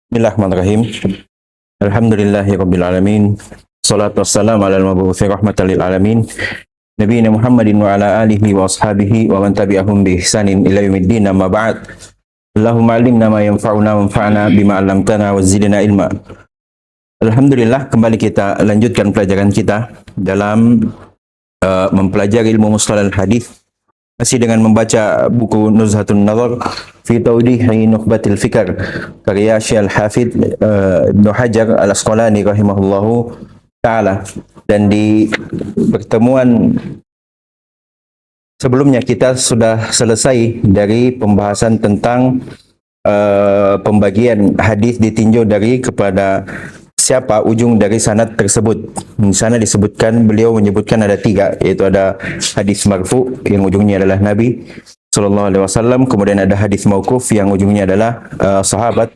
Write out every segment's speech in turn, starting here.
Bismillahirrahmanirrahim. Alhamdulillahirabbil alamin. Shalatu wassalamu ala al-mabu'utsi rahmatan lil alamin. Nabiyina Muhammadin wa ala alihi wa ashabihi wa man tabi'ahum bi ihsanin ila yaumiddin. Amma ba'd. Allahumma 'allimna ma yanfa'una wanfa'na bima 'allamtana wa zidna ilma. Alhamdulillah, kembali kita lanjutkan pelajaran kita dalam mempelajari ilmu mustalah hadis, masih dengan membaca buku Nuzhatun Nazar fi Tawdihi Nukhbatil Fikr karya Syekh Al-Hafidz Ibnu Hajar Al-Asqalani rahimahullahu taala. Dan di pertemuan sebelumnya kita sudah selesai dari pembahasan tentang pembagian hadis ditinjau dari kepada siapa ujung dari sanad tersebut. Di sana disebutkan, beliau menyebutkan ada 3, yaitu ada hadis marfu yang ujungnya adalah Nabi Sallallahu Alaihi Wasallam, kemudian ada hadis mauquf yang ujungnya adalah sahabat,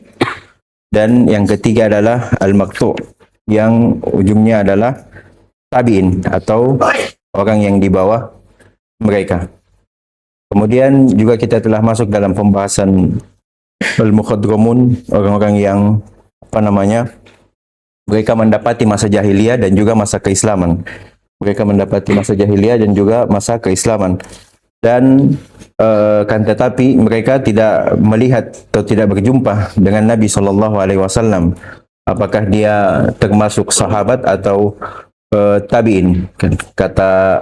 dan yang ketiga adalah al-maqtu' yang ujungnya adalah tabi'in atau orang yang di bawah mereka. Kemudian juga kita telah masuk dalam pembahasan al-mukhadramun, orang-orang yang mereka mendapati masa jahiliyah dan juga masa keislaman. Mereka mendapati masa jahiliyah dan juga masa keislaman. Dan kan tetapi mereka tidak melihat atau tidak berjumpa dengan Nabi Shallallahu Alaihi Wasallam. Apakah dia termasuk sahabat atau tabi'in? Kata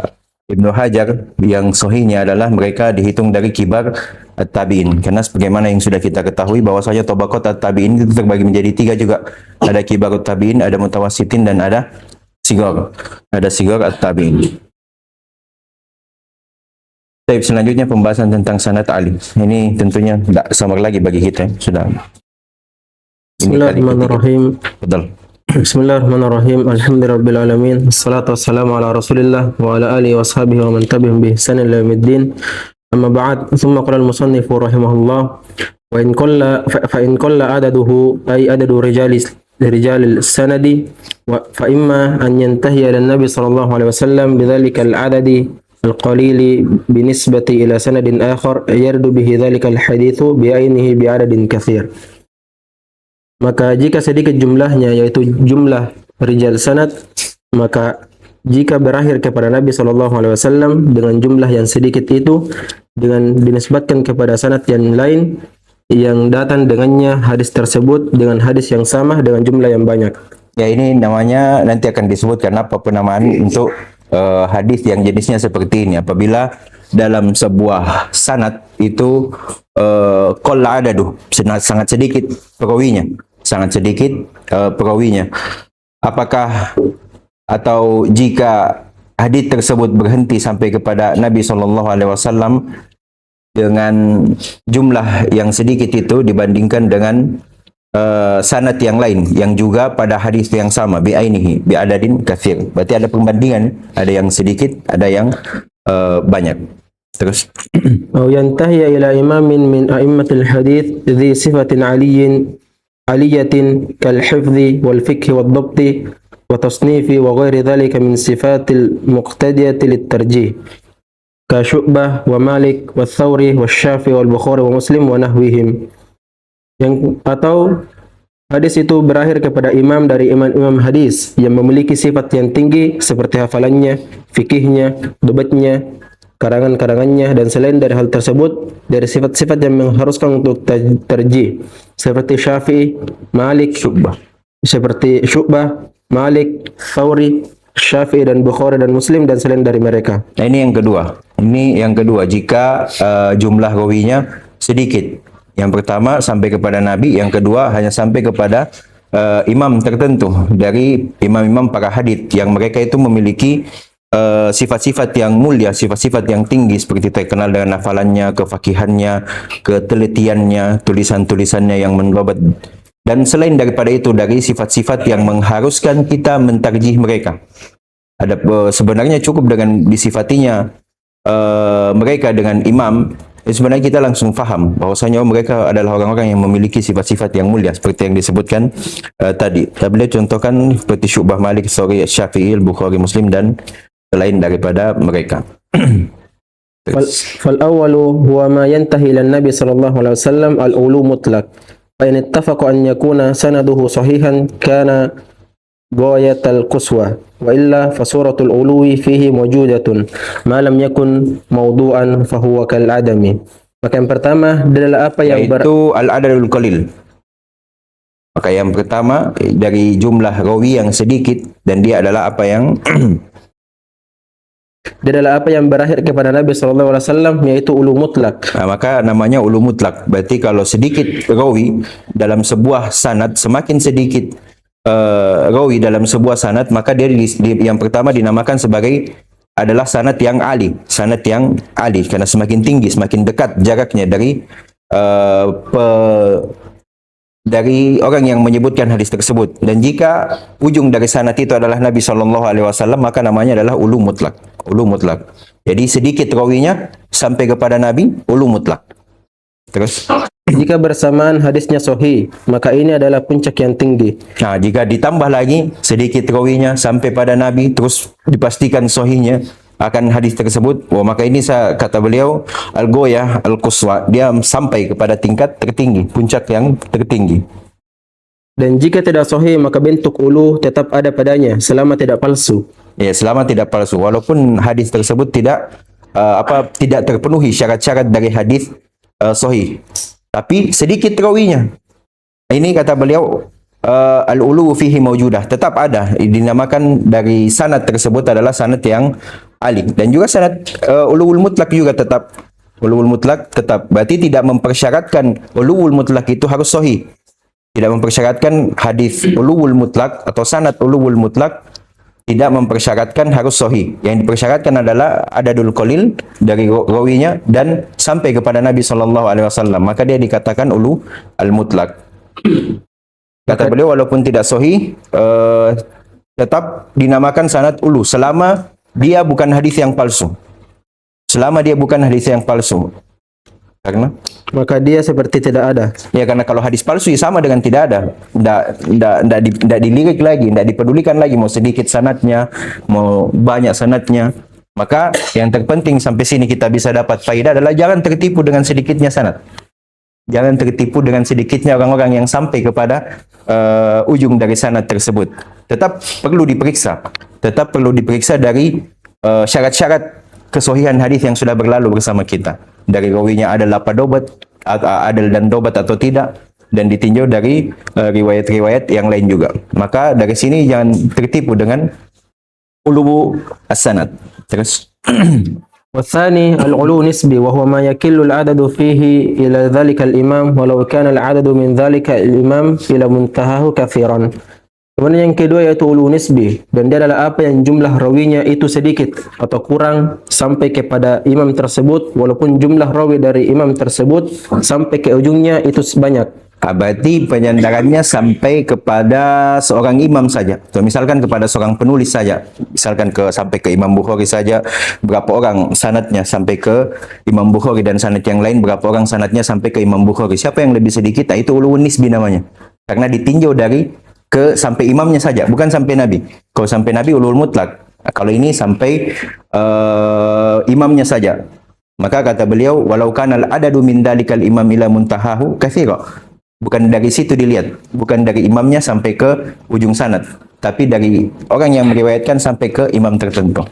Ibnu Hajar, yang sahihnya adalah mereka dihitung dari kibar at-tabi'in. Karena sebagaimana yang sudah kita ketahui bahwasanya tabaqat at-tabi'in itu terbagi menjadi 3 juga. Ada kibar at-tabi'in, ada mutawassitin, dan ada sigar. Ada sigar at-tabi'in. Baik, selanjutnya pembahasan tentang sanad Ali. Ini tentunya tidak samar lagi bagi kita. Sudah. Bismillahirrahmanirrahim. Betul. Bismillahirrahmanirrahim. Alhamdulillahirabbil alamin. Wassalatu wassalamu ala Rasulillah wa ala alihi wa sahbihi wa man tabi'ahum bi ihsanin ila yaumiddin. Amma ba'd. Thumma qala al-musannif rahimahullah wa in qalla adaduhu ay adadu rijal sanadi wa fa imma an yantahi ila an-nabi sallallahu alaihi wasallam bidzalika al-adadi al-qalili binisbati ila sanadin akhar yardu bihi dzalika al-haditsu bi'ainihi bi'adadin katsir. Maka jika sedikit jumlahnya, yaitu jumlah rijal sanad, maka jika berakhir kepada Nabi SAW dengan jumlah yang sedikit itu, dengan dinisbatkan kepada sanad yang lain yang datang dengannya hadis tersebut dengan hadis yang sama dengan jumlah yang banyak. Ya, ini namanya nanti akan disebutkan apa penamaan untuk hadis yang jenisnya seperti ini. Apabila dalam sebuah sanad itu qalla adadu, sangat sedikit perawinya. Sangat sedikit perawinya. Apakah atau jika hadis tersebut berhenti sampai kepada Nabi Shallallahu Alaihi Wasallam dengan jumlah yang sedikit itu dibandingkan dengan sanad yang lain yang juga pada hadis yang sama bi'ainihi bi'adadin katsir. Berarti ada perbandingan, ada yang sedikit, ada yang banyak. Terus Au yantahi ila imamin min a'immatil hadits dhi sifatin aliyatin kal hifdhi wal fiqhi wad dhabti wa tasnifi wa ghairi dhalika min sifatil muqtadiyati lit tarjih ka Syu'bah wa Malik wa Thawri wa Syafi'i wal Bukhari wa Muslim wa nahwihim. Atau hadis itu berakhir kepada imam dari imam-imam hadis yang memiliki sifat yang tinggi seperti hafalannya, fikihnya, debatnya, karangan-karangannya, dan selain dari hal tersebut dari sifat-sifat yang mengharuskan untuk tarjih seperti Syafi'i, Malik, Syu'bah, Malik, Thawri, Syafi'i, dan Bukhari dan Muslim, dan selain dari mereka. Nah, ini yang kedua. Jika jumlah rawinya sedikit. Yang pertama sampai kepada Nabi, yang kedua hanya sampai kepada imam tertentu dari imam-imam para hadits yang mereka itu memiliki sifat-sifat yang mulia, sifat-sifat yang tinggi, seperti terkenal dengan hafalannya, kefakihannya, ketelitiannya, tulisan-tulisannya yang menbabat. Dan selain daripada itu, dari sifat-sifat yang mengharuskan kita mentarjih mereka. Ada sebenarnya cukup dengan disifatinya mereka dengan imam, sebenarnya kita langsung faham bahwasanya mereka adalah orang-orang yang memiliki sifat-sifat yang mulia seperti yang disebutkan tadi. Beliau contohkan seperti Syu'bah, Malik, Thawri, Syafi'i, Bukhari, Muslim, dan selain daripada mereka. Fal awwalu huwa ma yantahi ila Nabi sallallahu alaihi wasallam al-ulu mutlaq Wa in ittafaqu an yakuna sanaduhu sahihan kana غاية القصوى وإلا فصورة العلو فيه موجودة ما لم يكن موضوعا فهو كالعدم. Maka yang pertama adalah apa yang yaitu al-adadul qalil. Maka yang pertama dari jumlah rawi yang sedikit, dan dia adalah apa yang berakhir kepada Nabi SAW, yaitu ulu mutlak. maka namanya ulu mutlak. Berarti kalau sedikit rawi dalam sebuah sanad, semakin sedikit rawi dalam sebuah sanad, maka dia yang pertama dinamakan sebagai adalah sanad yang ali, karena semakin tinggi, semakin dekat jaraknya dari orang yang menyebutkan hadis tersebut. Dan jika ujung dari sanad itu adalah Nabi SAW, maka namanya adalah ulu mutlak. Jadi sedikit rawinya sampai kepada Nabi, ulu mutlak. Terus jika bersamaan hadisnya sahih, maka ini adalah puncak yang tinggi. Nah, jika ditambah lagi sedikit rawinya sampai pada Nabi, terus dipastikan sahihnya akan hadis tersebut, maka ini kata beliau al-goyah al-quswa, dia sampai kepada tingkat tertinggi, puncak yang tertinggi. Dan jika tidak sahih, maka bentuk ulu tetap ada padanya selama tidak palsu. Ya, selama tidak palsu, walaupun hadis tersebut tidak terpenuhi syarat-syarat dari hadis sahih, tapi sedikit rawinya. Ini kata beliau al-ulu fihi maujudah, tetap ada, dinamakan dari sanad tersebut adalah sanad yang ali. Dan juga sanad ulul mutlak juga tetap ulul mutlak tetap. Berarti tidak mempersyaratkan ulul mutlak itu harus sahih. Tidak mempersyaratkan hadis ulul mutlak atau sanad ulul mutlak tidak mempersyaratkan harus sahih. Yang dipersyaratkan adalah adadul qalil dari rawinya dan sampai kepada Nabi SAW. Maka dia dikatakan ulu al-mutlak. Kata beliau walaupun tidak sahih, tetap dinamakan sanad ulu selama dia bukan hadis yang palsu. Karena maka dia seperti tidak ada. Ya, karena kalau hadis palsu ya sama dengan tidak ada. Tidak dilirik lagi, tidak dipedulikan lagi mau sedikit sanadnya, mau banyak sanadnya. Maka yang terpenting sampai sini kita bisa dapat faedah adalah jangan tertipu dengan sedikitnya sanad. Jangan tertipu dengan sedikitnya orang-orang yang sampai kepada ujung dari sanad tersebut. Tetap perlu diperiksa dari syarat-syarat kesohihan hadis yang sudah berlalu bersama kita. Dari rawinya adal dan dobat atau tidak, dan ditinjau dari riwayat-riwayat yang lain juga. Maka dari sini jangan tertipu dengan ulu as-sanad. Terus والثاني العلو نسبي وهو ما يكل العدد فيه إلى ذلك الإمام ولو كان العدد من ذلك الإمام إلى منتهاه كثيرا. Kemudian yang kedua yaitu ulu nisbi, dan dia adalah apa yang jumlah rawinya itu sedikit atau kurang sampai kepada imam tersebut, walaupun jumlah rawi dari imam tersebut sampai ke ujungnya itu sebanyak. Berarti penyandarannya sampai kepada seorang imam saja. So, misalkan kepada seorang penulis saja, misalkan sampai ke Imam Bukhari saja, berapa orang sanadnya sampai ke Imam Bukhari, dan sanad yang lain berapa orang sanadnya sampai ke Imam Bukhari. Siapa yang lebih sedikit? Itu ulun nisbi namanya. Karena ditinjau sampai imamnya saja, bukan sampai Nabi. Kalau sampai Nabi ulul mutlak. Kalau ini sampai imamnya saja. Maka kata beliau, walau kanal adadu min dalikal imam ila muntahahu katsira. Bukan dari situ dilihat, bukan dari imamnya sampai ke ujung sanad, tapi dari orang yang meriwayatkan sampai ke imam tertentu.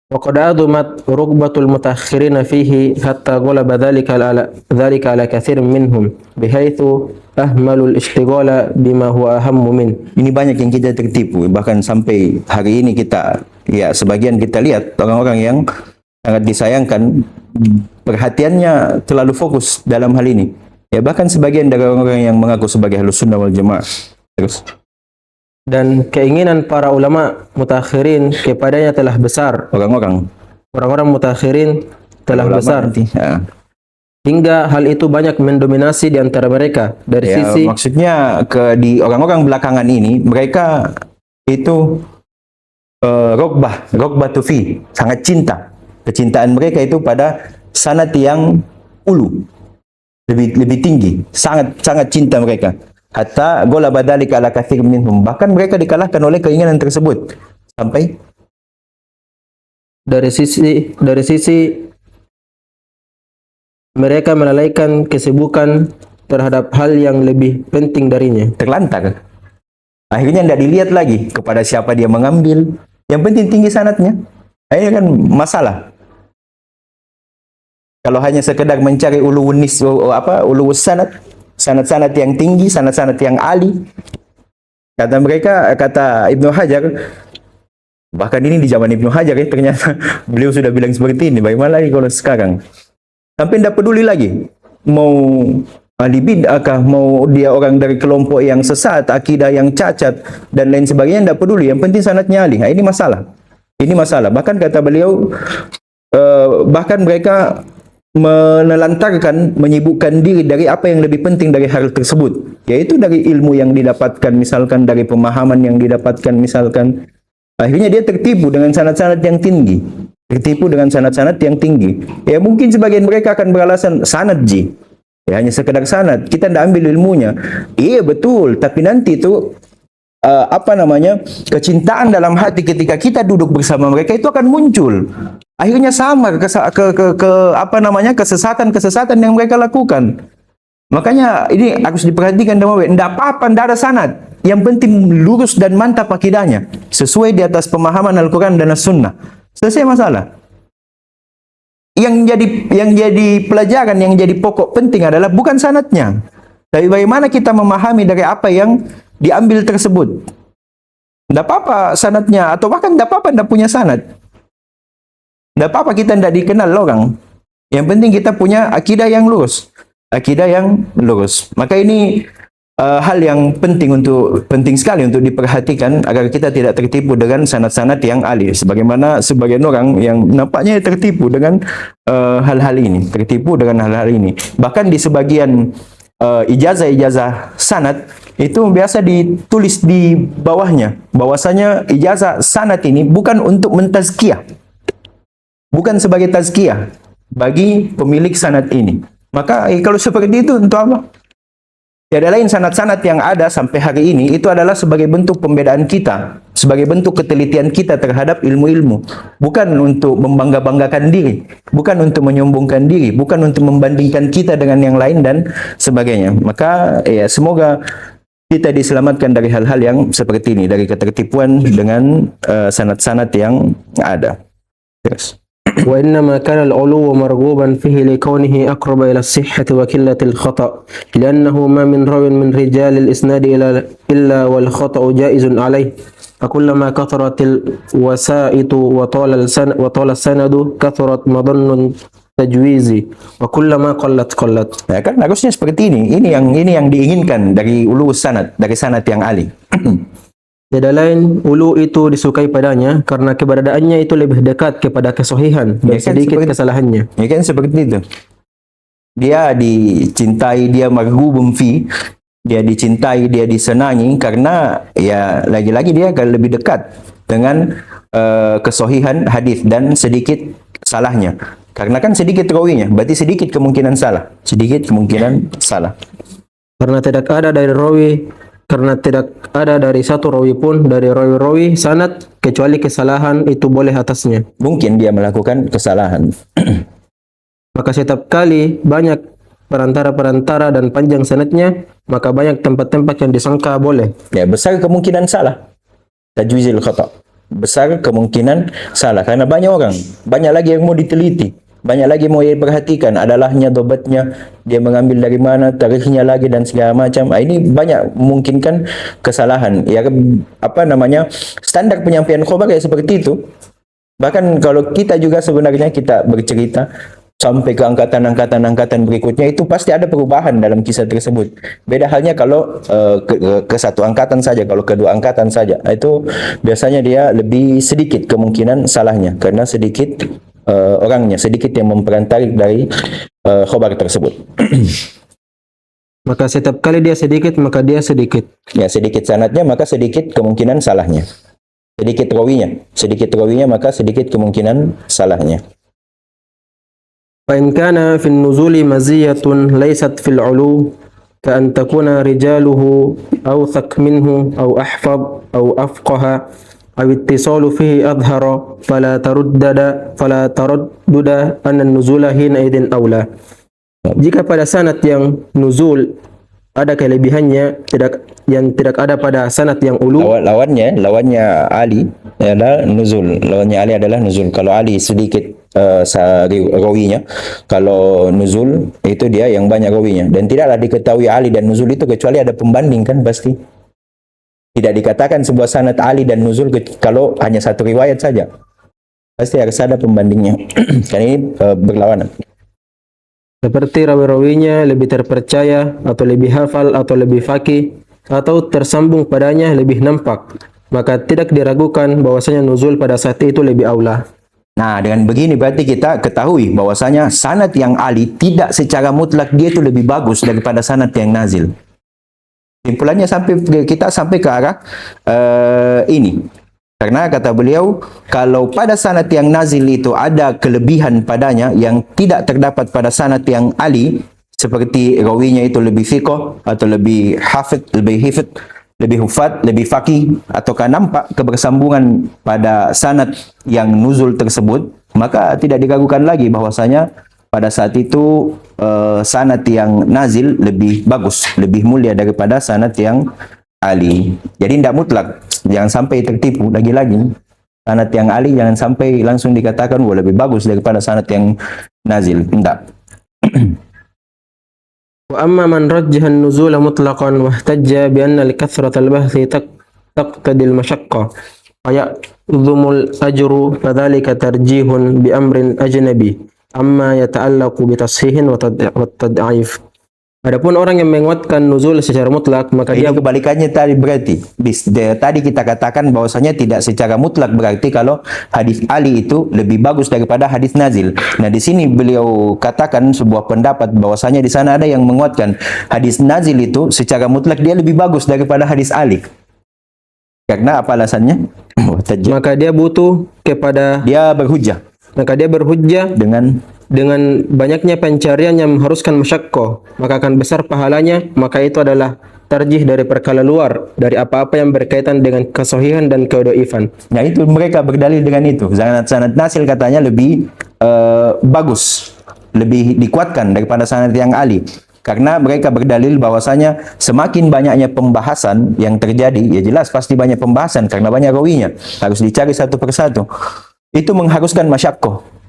وقد عظمت رغبة المتأخرين فيه حتى غلب ذلك على كثير منهم بحيث أهملوا الاشتغال بما هو أهم منه. Ini banyak yang kita tertipu, bahkan sampai hari ini sebagian kita lihat orang-orang yang sangat disayangkan perhatiannya terlalu fokus dalam hal ini. Ya, bahkan sebagian dari orang-orang yang mengaku sebagai Ahlus Sunnah wal Jamaah. Terus dan keinginan para ulama mutakhirin kepadanya telah besar. Orang-orang mutakhirin telah besar. Ya. Hingga hal itu banyak mendominasi di antara mereka. Dari sisi maksudnya di orang-orang belakangan ini mereka itu rogbah tufi, sangat cinta. Kecintaan mereka itu pada sanad yang ulu, lebih tinggi, sangat cinta mereka. Hatta ghalaba dzalika ala katsir minhum, bahkan mereka dikalahkan oleh keinginan tersebut. Sampai dari sisi mereka melalaikan kesibukan terhadap hal yang lebih penting darinya. Terlantar. Akhirnya tidak dilihat lagi kepada siapa dia mengambil. Yang penting tinggi sanadnya. Ini kan masalah. Kalau hanya sekedar mencari uluwus sanad yang tinggi, sanad yang ali. Kata Ibnu Hajar, bahkan ini di zaman Ibnu Hajar ternyata beliau sudah bilang seperti ini. Bagaimana lagi kalau sekarang? Sampai tidak peduli lagi mau ahli bid'ah kah, mau dia orang dari kelompok yang sesat, akidah yang cacat dan lain sebagainya, tidak peduli. Yang penting sanadnya ali. Nah, ini masalah. Ini masalah. Bahkan kata beliau, bahkan mereka menelantarkan, menyibukkan diri dari apa yang lebih penting dari hal tersebut, yaitu dari ilmu yang didapatkan, misalkan dari pemahaman yang didapatkan, misalkan. Akhirnya dia tertipu dengan sanad-sanad yang tinggi. Tertipu dengan sanad-sanad yang tinggi. Ya mungkin sebagian mereka akan beralasan sanad ji. Ya hanya sekedar sanad, kita tidak ambil ilmunya. Iya betul, tapi nanti itu kecintaan dalam hati ketika kita duduk bersama mereka itu akan muncul. Akhirnya samar kesesatan yang mereka lakukan. Makanya ini harus diperhatikan dengan baik. Tidak apa-apa, tidak ada sanad. Yang penting lurus dan mantap akidahnya, sesuai di atas pemahaman Al-Quran dan As-Sunnah. Selesai masalah. Yang jadi pelajaran, yang jadi pokok penting adalah bukan sanadnya, tapi bagaimana kita memahami dari apa yang diambil tersebut. Tidak apa-apa sanadnya, atau bahkan tidak apa-apa tidak punya sanad. Tidak apa-apa kita tidak dikenal orang. Yang penting kita punya akidah yang lurus. Akidah yang lurus. Maka ini hal yang penting sekali untuk diperhatikan agar kita tidak tertipu dengan sanad-sanad yang ali. Sebagaimana sebagian orang yang nampaknya tertipu dengan hal-hal ini. Tertipu dengan hal-hal ini. Bahkan di sebagian ijazah-ijazah sanad itu biasa ditulis di bawahnya bahwasanya ijazah sanad ini bukan untuk mentazkiyah, bukan sebagai tazkiyah bagi pemilik sanad ini. Maka kalau seperti itu untuk apa? Tiada lain sanad-sanad yang ada sampai hari ini itu adalah sebagai bentuk pembedaan kita, sebagai bentuk ketelitian kita terhadap ilmu-ilmu, bukan untuk membangga-banggakan diri, bukan untuk menyombongkan diri, bukan untuk membandingkan kita dengan yang lain dan sebagainya. Maka ya semoga kita diselamatkan dari hal-hal yang seperti ini, dari ketertipuan dengan sanad-sanad yang ada. Terus. وإنما كان العلو مرغوبا فيه لكونه أقرب إلى الصحة وقلة الخطأ لأنه ما من راو من رجال الإسناد إلا والخطأ جائز عليه فكلما كثرت الوسائط وطال السند كثرت مظن التجويز وكلما قلت. Ya kan harusnya seperti ini. Ini yang diinginkan dari ulus sanad, dari sanad yang ali. Tiada lain, ulu itu disukai padanya karena keberadaannya itu lebih dekat kepada kesahihan dan sedikit kesalahannya. Ya kan seperti itu. Dia dicintai, dia marghubun fi, dia dicintai, dia disenangi karena ya lagi-lagi dia akan lebih dekat dengan kesahihan hadis dan sedikit salahnya. Karena kan sedikit rawinya, berarti sedikit kemungkinan salah. Sedikit kemungkinan salah. Karena tidak ada dari satu rawi pun dari rawi-rawi sanad kecuali kesalahan itu boleh atasnya. Mungkin dia melakukan kesalahan. Maka setiap kali banyak perantara-perantara dan panjang sanadnya, maka banyak tempat-tempat yang disangka boleh. Ya, besar kemungkinan salah. Tajwizil khata. Besar kemungkinan salah karena banyak orang, banyak lagi yang mau diteliti. Banyak lagi mau diperhatikan, adalahnya, dobatnya, dia mengambil dari mana, tarikhnya lagi dan segala macam. Ini banyak memungkinkan kesalahan. Ya standar penyampaian khabar ya seperti itu. Bahkan kalau kita juga sebenarnya kita bercerita sampai ke angkatan berikutnya itu pasti ada perubahan dalam kisah tersebut. Beda halnya kalau ke satu angkatan saja, kalau kedua angkatan saja. Itu biasanya dia lebih sedikit kemungkinan salahnya karena sedikit orangnya, sedikit yang memperantarik dari khabar tersebut. Maka setiap kali dia sedikit, maka dia sedikit. Ya, sedikit sanadnya, maka sedikit kemungkinan salahnya. Sedikit rawinya, maka sedikit kemungkinan salahnya. فإن كان في النزول مزية ليست في العلو كأن تكون رجاله أوثق منه أو أحفظ أو أفقه أو اتصال فيه أظهر فلا تردد أن النزول حينئذ أولى. Jika pada sanad yang nuzul ada kelebihannya yang tidak ada pada sanad yang ulu, Lawannya Ali adalah nuzul. Lawannya Ali adalah nuzul. Kalau Ali sedikit rawinya, kalau nuzul itu dia yang banyak rawinya. Dan tidaklah diketahui Ali dan nuzul itu kecuali ada pembanding kan pasti. Tidak dikatakan sebuah sanad Ali dan nuzul kalau hanya satu riwayat saja. Pasti harus ada pembandingnya. Karena ini berlawanan. seperti rawi-rawinya lebih terpercaya atau lebih hafal atau lebih faqih atau tersambung padanya lebih nampak, maka tidak diragukan bahwasanya nuzul pada saat itu lebih aula. Nah, dengan begini berarti kita ketahui bahwasanya sanad yang Ali tidak secara mutlak dia itu lebih bagus daripada sanad yang nazil. Simpulannya kita sampai ke arah ini. Karena kata beliau, kalau pada sanad yang nazil itu ada kelebihan padanya yang tidak terdapat pada sanad yang Ali, seperti rawinya itu lebih fiqh atau lebih hafid, lebih hufat, lebih faqih, ataukah nampak kebersambungan pada sanad yang nuzul tersebut, maka tidak diragukan lagi bahwasanya pada saat itu sanad yang nazil lebih bagus, lebih mulia daripada sanad yang Ali. Jadi tidak mutlak, jangan sampai tertipu lagi-lagi. Sanad yang Ali jangan sampai langsung dikatakan wah lebih bagus daripada sanad yang nazil. Tidak. Wa amma man rajjaha an-nuzul mutlaqan wa ihtajja bi anna likathrati al-bahthi taqtadi al-mashaqqa fa ya'dhumu al-ajru fadhalika tarjihun bi amrin ajnabi amma yata'allaqu bi tashihin wa tad'if. Adapun orang yang menguatkan nuzul secara mutlak, maka Ini dia kebalikannya tadi berarti. Tadi kita katakan bahwasanya tidak secara mutlak berarti kalau hadis Ali itu lebih bagus daripada hadis nazil. Nah, di sini beliau katakan sebuah pendapat bahwasanya di sana ada yang menguatkan hadis nazil itu secara mutlak dia lebih bagus daripada hadis Ali. Karena apa alasannya? maka dia butuh kepada Dia berhujjah maka dia berhujjah dengan banyaknya pencarian yang mengharuskan masyaqqah, maka akan besar pahalanya, maka itu adalah tarjih dari perkara luar, dari apa-apa yang berkaitan dengan kesahihan dan kedoifan. Nah, itu mereka berdalil dengan itu. Sanad nazil katanya lebih bagus, lebih dikuatkan daripada sanad yang Ali. Karena mereka berdalil bahwasanya semakin banyaknya pembahasan yang terjadi, ya jelas pasti banyak pembahasan karena banyak rawinya, harus dicari satu persatu. Itu mengharuskan masyaqqah.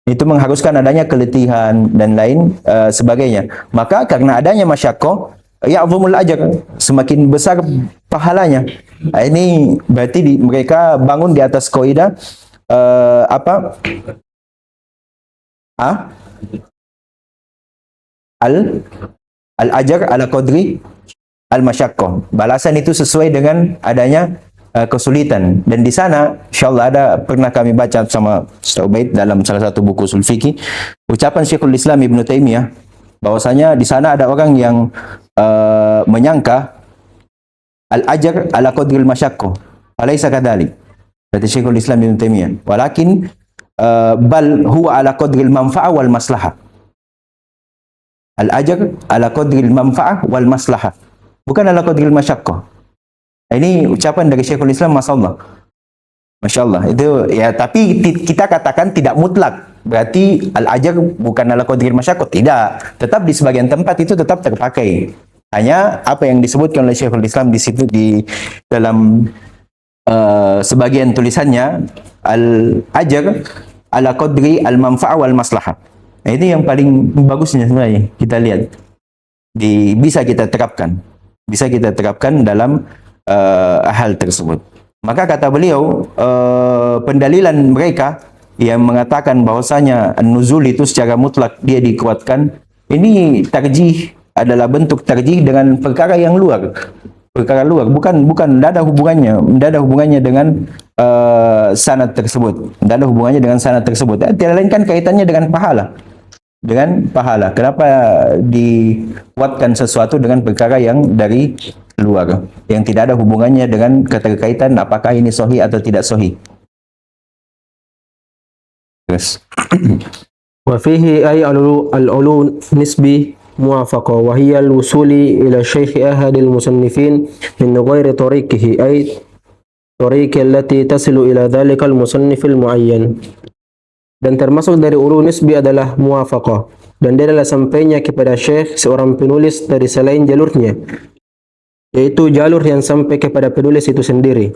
Itu mengharuskan adanya keletihan dan lain sebagainya. Maka karena adanya masyaqqah, ya'zumul ajr, semakin besar pahalanya. Ini berarti mereka bangun di atas kaidah apa? Al-ajr ala qadri al-masyaqqah. Balasan itu sesuai dengan adanya kesulitan. Dan di sana insyaallah ada pernah kami baca sama Ustaz Ubaid dalam salah satu buku usul fikih ucapan Syekhul Islam Ibnu Taimiyah bahwasanya di sana ada orang yang menyangka al-ajr ala qadril masyaqqah. Alaysa kadzalik? Kata Syekhul Islam Ibnu Taimiyah, walakin bal huwa ala qadril manfa'ah wal maslahah. Al-ajr ala qadril manfa'ah wal maslahah. Bukan ala qadril masyaqqah. Ini ucapan dari Syekhul Islam, Masya Allah. Itu ya, tapi kita katakan tidak mutlak. Berarti al-ajr bukan ala qadril masyaqqah. Tidak. Tetap di sebagian tempat itu tetap terpakai. Hanya apa yang disebutkan oleh Syekhul Islam di situ di dalam sebagian tulisannya, al-ajr ala qadri al-manfa'ah wal maslahah. Nah, ini yang paling bagusnya sebenarnya kita lihat. Bisa kita terapkan. Bisa kita terapkan dalam hal tersebut. Maka kata beliau, pendalilan mereka yang mengatakan bahwasanya nuzul itu secara mutlak dia dikuatkan, ini tarjih adalah bentuk tarjih dengan perkara yang luar. Perkara luar, bukan tidak ada hubungannya dengan sanad tersebut. Tidak ada hubungannya dengan sanad tersebut. Tidak lain kan kaitannya dengan pahala. Kenapa dikuatkan sesuatu dengan perkara yang dari luar, yang tidak ada hubungannya dengan keterkaitan apakah ini sahih atau tidak sahih. Terus. Wa fihi ay al-ulu nisbi muwafaqa wa hiya al-wusuli ila syekh ahad al-musannifin min ghairi tariqihi ay tariqi allati tasilu ila dhalika al-musannif al-muayyan. Dan termasuk dari ulu nisbi adalah muwafaqah, dan dia adalah sampainya kepada syekh seorang penulis dari selain jalurnya, yaitu jalur yang sampai kepada penulis itu sendiri.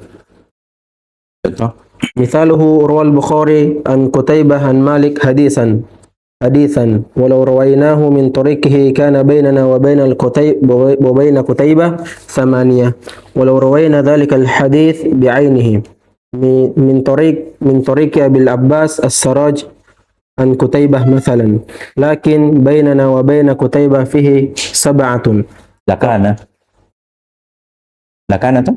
Contoh. Mithaluhu rawal Bukhari an Qutaibah an Malik hadithan walau rawainahu min tariqihi kana bainana wa bainal Qutaibah thamaniyah walau rawaina dhalika al-hadith bi'ainihi min tariqi Abil Abbas as-Saraj an Qutaibah mathalan lakin bainana wa bain Qutaibah fihi sab'atun Lakana tuh?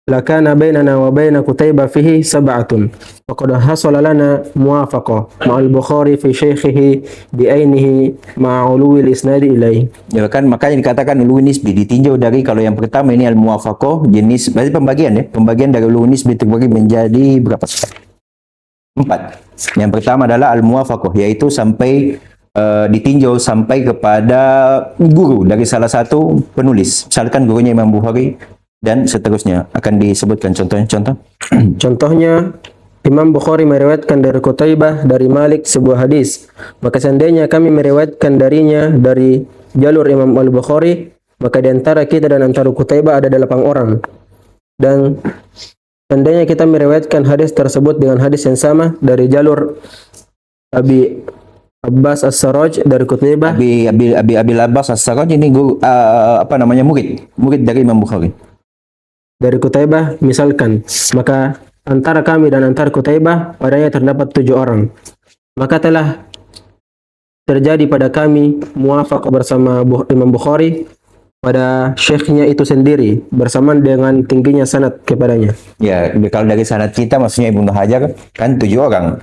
lakana bainana wa bain Qutaibah fihi sab'atun faqad hasala lana muwafaqah ma'al Bukhari fi shaykhihi bi'ainihi ma'a uluwil isnadi ilaih. Ya kan, makanya dikatakan ulu nisbi ditinjau dari, kalau yang pertama ini al-muwafaqah jenis, berarti pembagian dari ulu nisbi terbagi menjadi berapa? 4. Yang pertama adalah al-muwafaqah, yaitu sampai ditinjau sampai kepada guru dari salah satu penulis, misalkan gurunya Imam Bukhari dan seterusnya, akan disebutkan contoh. Contohnya, Imam Bukhari meriwayatkan dari Qutaibah dari Malik sebuah hadis, maka seandainya kami meriwayatkan darinya dari jalur Imam Al-Bukhari, maka di antara kita dan antara Qutaibah ada 8 orang. Dan seandainya kita meriwayatkan hadis tersebut dengan hadis yang sama dari jalur Abi Abbas As-Saraj dari Qutaibah, Abil Abbas As-Saraj ini guru murid dari Imam Bukhari. Dari Qutaibah misalkan, maka antara kami dan antara Qutaibah padanya terdapat 7 orang. Maka telah terjadi pada kami muwafaqah bersama Imam Bukhari pada syekhnya itu sendiri bersamaan dengan tingginya sanad kepadanya. Ya, kalau dari sanad kita maksudnya Ibnu Hajar kan 7 orang.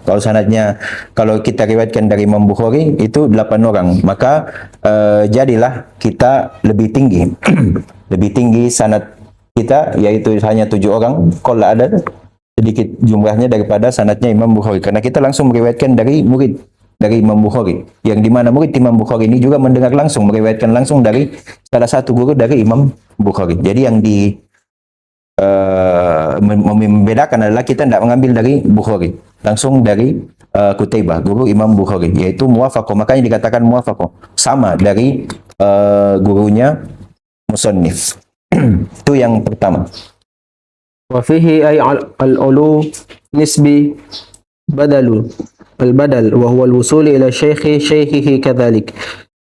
Kalau kita riwayatkan dari Imam Bukhari itu 8 orang. Maka jadilah kita lebih tinggi. Lebih tinggi sanad kita, yaitu hanya 7 orang, kalau ada sedikit jumlahnya daripada sanadnya Imam Bukhari, karena kita langsung meriwayatkan dari murid dari Imam Bukhari, yang dimana murid Imam Bukhari ini juga mendengar langsung, meriwayatkan langsung dari salah satu guru dari Imam Bukhari. Jadi yang membedakan adalah kita tidak mengambil dari Bukhari, langsung dari Qutaibah, guru Imam Bukhari, yaitu muwafaqah. Makanya dikatakan muwafaqah, sama dari gurunya musannif. Itu yang pertama. Wa fihi ay al-ulu nisbi badal wa huwa al-wusul ila shaykhihi kadhalik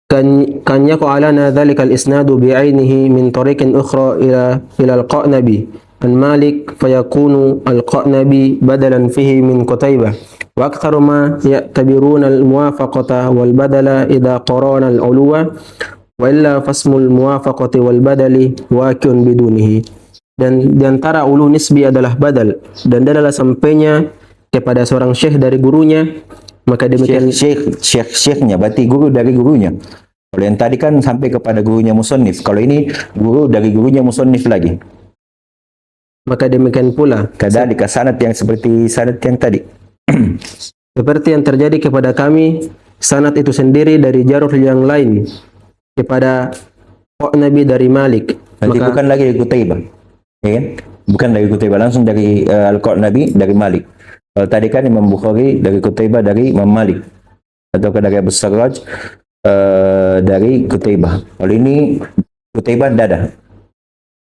kan yaqa lana dhalika al-isnad bi'ainihi min tariqin ukhra ila al-Qanabi an Malik fayakunu al-Qanabi badalan fihi min Qutaibah wa aktharu ma ya'tabiruna al-muwafaqata wal badala idha qarana al-uluwa wa illa fasmul muwafaqati wal badali waqi'un bidunihi. Dan diantara ulu nisbi adalah badal, dan dia adalah sampainya kepada seorang syekh dari gurunya, maka demikian syekhnya berarti guru dari gurunya. Kalau yang tadi kan sampai kepada gurunya musannif, kalau ini guru dari gurunya musannif lagi. Maka demikian pula kadzalika sanad yang seperti sanad yang tadi. Seperti yang terjadi kepada kami, sanad itu sendiri dari jalur yang lain kepada Nabi dari Malik. Nanti bukan lagi dari Qutaibah, ya kan? Bukan dari Qutaibah, langsung dari Al-Qanabi dari Malik. Kalau tadi kan Imam Bukhari dari Qutaibah dari Imam Malik, atau dari Abu Sarraj dari Qutaibah. Kalau ini Qutaibah dada,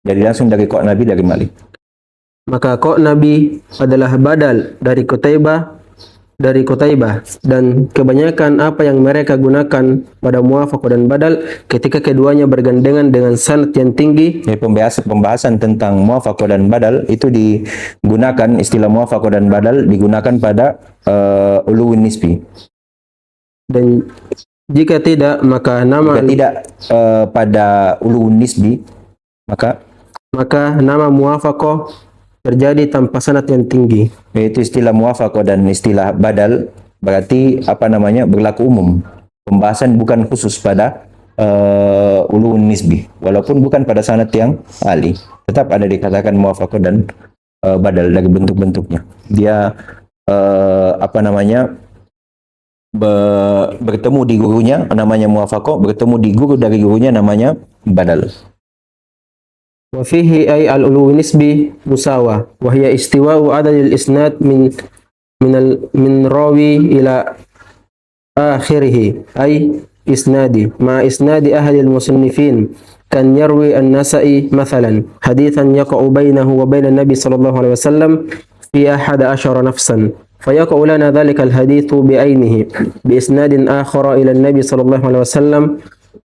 jadi langsung dari Qanabi dari Malik. Maka Qanabi adalah badal dari Qutaibah dan kebanyakan apa yang mereka gunakan pada muwafaqah dan badal ketika keduanya bergandengan dengan sanad yang tinggi. Ya, pembahasan tentang muwafaqah dan badal itu digunakan, istilah muwafaqah dan badal digunakan pada uluwin nisbi. Dan jika tidak, maka pada uluwin nisbi, maka nama muwafaqah terjadi tanpa sanad yang tinggi. Yaitu istilah muwafaqah dan istilah badal berarti berlaku umum. Pembahasan bukan khusus pada ulun nisbi, walaupun bukan pada sanad yang ali, tetap ada dikatakan muwafaqah dan badal dari bentuk-bentuknya. Dia bertemu di gurunya namanya muwafaqah, bertemu di guru dari gurunya namanya badal. Wa fihi ay al-ulu nisbi musawa wa hiya istiwa'u adadil isnad min rawi ila akhirih ay إسنادي مع إسناد أحد المصنفين كان يروي النسائي مثلا حديثا يقع بينه وبين النبي صلى الله عليه وسلم في 11 نفسا فيقع لنا ذلك الحديث بعينه بإسناد آخر إلى النبي صلى الله عليه وسلم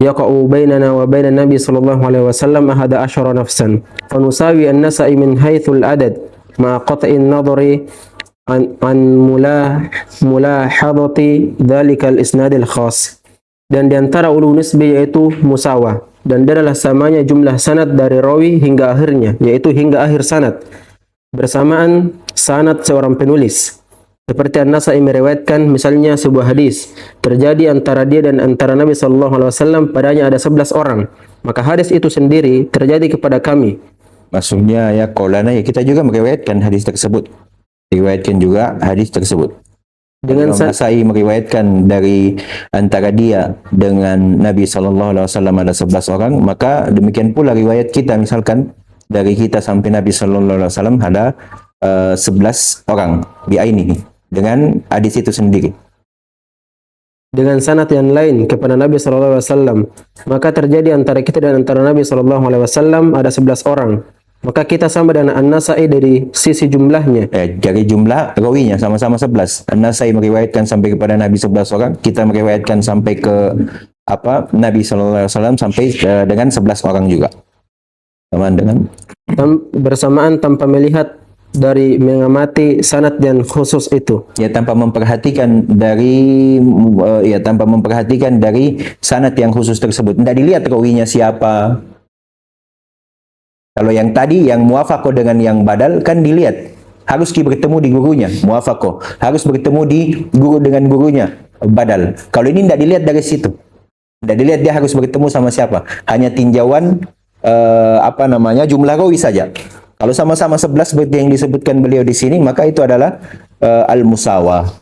يقع بيننا وبين النبي صلى الله عليه وسلم 11 نفسا فنساوي النسائي من حيث العدد مع قطع النظر عن ملاحظة ذلك الإسناد الخاص. Dan diantara ulu nisbi yaitu musawah, dan dia adalah samanya jumlah sanad dari rawi hingga akhirnya, yaitu hingga akhir sanad bersamaan sanad seorang penulis. Seperti An-Nasai meriwayatkan misalnya sebuah hadis terjadi antara dia dan antara Nabi SAW, padanya ada 11 orang, maka hadis itu sendiri terjadi kepada kami. Maksudnya ya qaulana, ya kita juga meriwayatkan hadis tersebut. Riwayatkan juga hadis tersebut. Dengan Imam Nasai meriwayatkan dari antara dia dengan Nabi SAW ada 11 orang, maka demikian pula riwayat kita, misalkan dari kita sampai Nabi SAW ada 11 orang biainihi, dengan hadis itu sendiri. Dengan sanad yang lain kepada Nabi SAW, maka terjadi antara kita dan antara Nabi SAW ada 11 orang. Maka kita sama dengan An-Nasai dari sisi jumlahnya. Dari jumlah rawinya sama-sama 11. An-Nasai meriwayatkan sampai kepada Nabi 11 orang, kita meriwayatkan sampai ke Nabi SAW sampai dengan 11 orang juga. Sama dengan bersamaan tanpa melihat dari mengamati sanad yang khusus itu. Ya, tanpa memperhatikan dari sanad yang khusus tersebut. Tidak dilihat rawinya siapa. Kalau yang tadi yang muwafaqah dengan yang badal kan dilihat, harus bertemu di gurunya muwafaqah, harus bertemu di guru dengan gurunya badal. Kalau ini tidak dilihat dari situ, tidak dilihat dia harus bertemu sama siapa, hanya tinjauan jumlah rawi saja. Kalau sama-sama 11 seperti yang disebutkan beliau di sini, maka itu adalah al-musawah.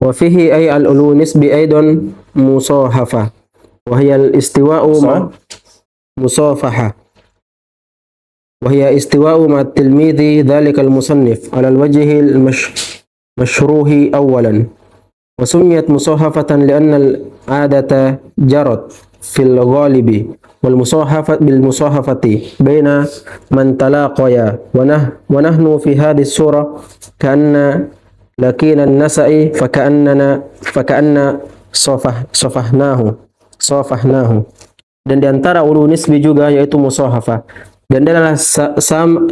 Wa fihi ay al-ulu nisbi aidan musahafa wa hiya al-istiwa'u musafaha. وهي استواء مع التلميذ ذلك المصنف على الوجه المشروح أولا وسميت مصاحفة لأن العادة جرت في الغالب بالمصاحفة بين من تلاقيا ونحن في هذه الصورة كأن لقينا النسائي فكأن صافحناه. Dan diantara ulu nisbi juga yaitu musahafa, dan dia adalah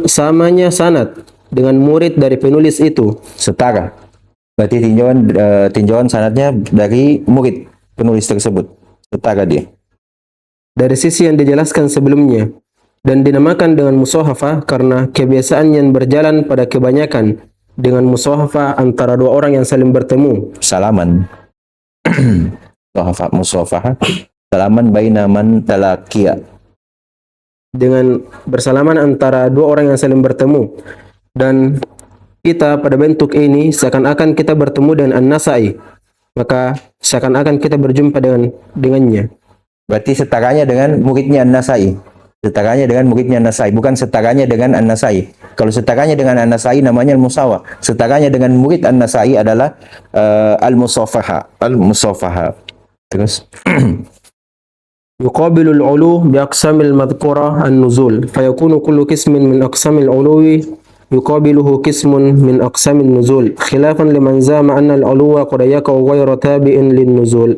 samanya sanad dengan murid dari penulis itu setara. Berarti tinjauan sanadnya dari murid penulis tersebut setara dia. Dari sisi yang dijelaskan sebelumnya, dan dinamakan dengan musahafa karena kebiasaan yang berjalan pada kebanyakan dengan musahafa antara dua orang yang saling bertemu. Salaman. Musahafa. Salaman baina man talaqiya. Dengan bersalaman antara dua orang yang saling bertemu, dan kita pada bentuk ini seakan-akan kita bertemu dengan An-Nasai, maka seakan-akan kita berjumpa dengannya. Berarti setaranya dengan muridnya An-Nasai, bukan setaranya dengan An-Nasai. Kalau setaranya dengan An-Nasai namanya al-musawah, setaranya dengan murid An-Nasai adalah al-musafaha. Terus يقابل العلو بأقسام المذكورة النزول فيكون كل قسم من أقسام العلو يقابله قسم من أقسام النزول خلافا لمن زعم أن العلو قد يقع غير تابع للنزول.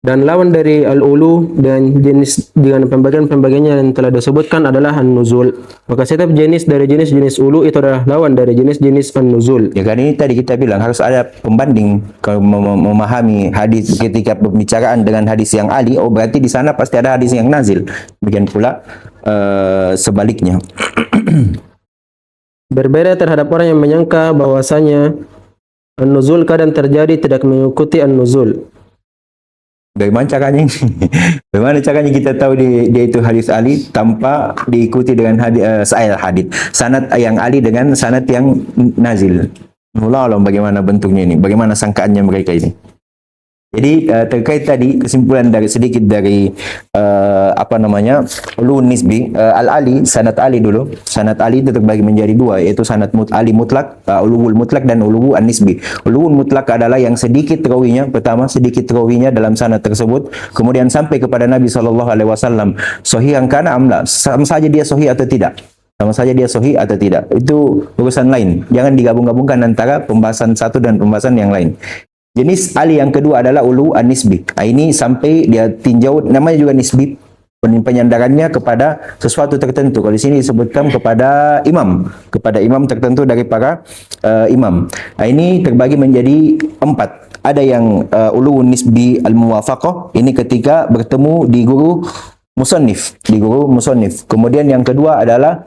Dan lawan dari al-ulu dan jenis dengan pembagian-pembagiannya yang telah disebutkan adalah an-nuzul. Maka setiap jenis dari jenis-jenis ulu itu adalah lawan dari jenis-jenis an-nuzul. Ya kan, ini tadi kita bilang harus ada pembanding kalau memahami hadis. Ketika pembicaraan dengan hadis yang ali, oh berarti di sana pasti ada hadis yang nazil. Demikian pula sebaliknya. Berbeda terhadap orang yang menyangka bahwasanya an-nuzul kadang terjadi tidak mengikuti an-nuzul. Bagaimana caranya? Bagaimana caranya kita tahu dia itu hadis ali tanpa diikuti dengan hadis sanad yang ali dengan sanad yang nazil? Wallahu a'lam bagaimana bentuknya ini, bagaimana sangkaannya mereka ini. Jadi terkait tadi kesimpulan dari sedikit dari apa namanya ulun nisbi, al-ali, sanad ali dulu. Sanad ali itu terbagi menjadi dua, yaitu sanad ali mutlak, ulul mutlak dan ulul an-nisbi. Ulul mutlak adalah yang sedikit rawinya, pertama sedikit rawinya dalam sanad tersebut, kemudian sampai kepada Nabi sallallahu alaihi wasallam. Sahih kana amla, sama saja dia sahih atau tidak. Sama saja dia sahih atau tidak. Itu urusan lain. Jangan digabung-gabungkan antara pembahasan satu dan pembahasan yang lain. Jenis ali yang kedua adalah ulu an-nisbi. Ini sampai dia tinjau, namanya juga nisbi, penyandarannya kepada sesuatu tertentu. Kalau di sini disebutkan kepada imam tertentu dari para imam. Ini terbagi menjadi 4. Ada yang ulu nisbi al-muwafaqah, ini ketika bertemu di guru musannif, Kemudian yang kedua adalah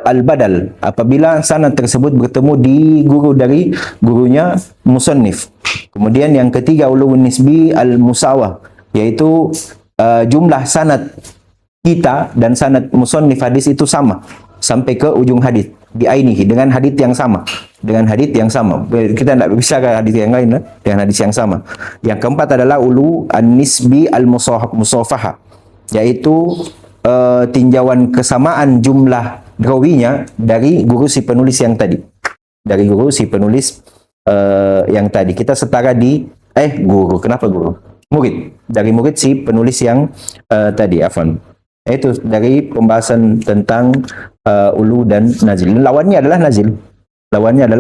al-badal, apabila sanad tersebut bertemu di guru dari gurunya musannif. Kemudian yang ketiga ulun nisbi al-musawah, yaitu jumlah sanad kita dan sanad musannif hadis itu sama sampai ke ujung hadis biainihi, dengan hadis yang sama, kita tidak bisa ke hadis yang lain dengan hadis yang sama. Yang keempat adalah ulu an-nisbi al-musafahah, yaitu tinjauan kesamaan jumlah rawinya dari guru si penulis yang tadi. Yang tadi kita setara di guru. Kenapa guru? Murid. Dari murid si penulis yang tadi, afwan. Itu dari pembahasan tentang ulu dan nazil. Lawannya adalah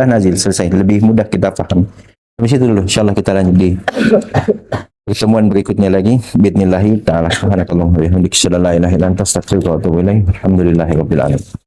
nazil. Selesai. Lebih mudah kita paham. Sampai situ dulu. Insyaallah kita lanjut di pertemuan berikutnya lagi. Bismillahirrahmanirrahim. Subhanakallahumma wa bihamdika asyhadu an la ilaha illa anta astaghfiruka wa atubu ilaik. Alhamdulillahirabbil alamin.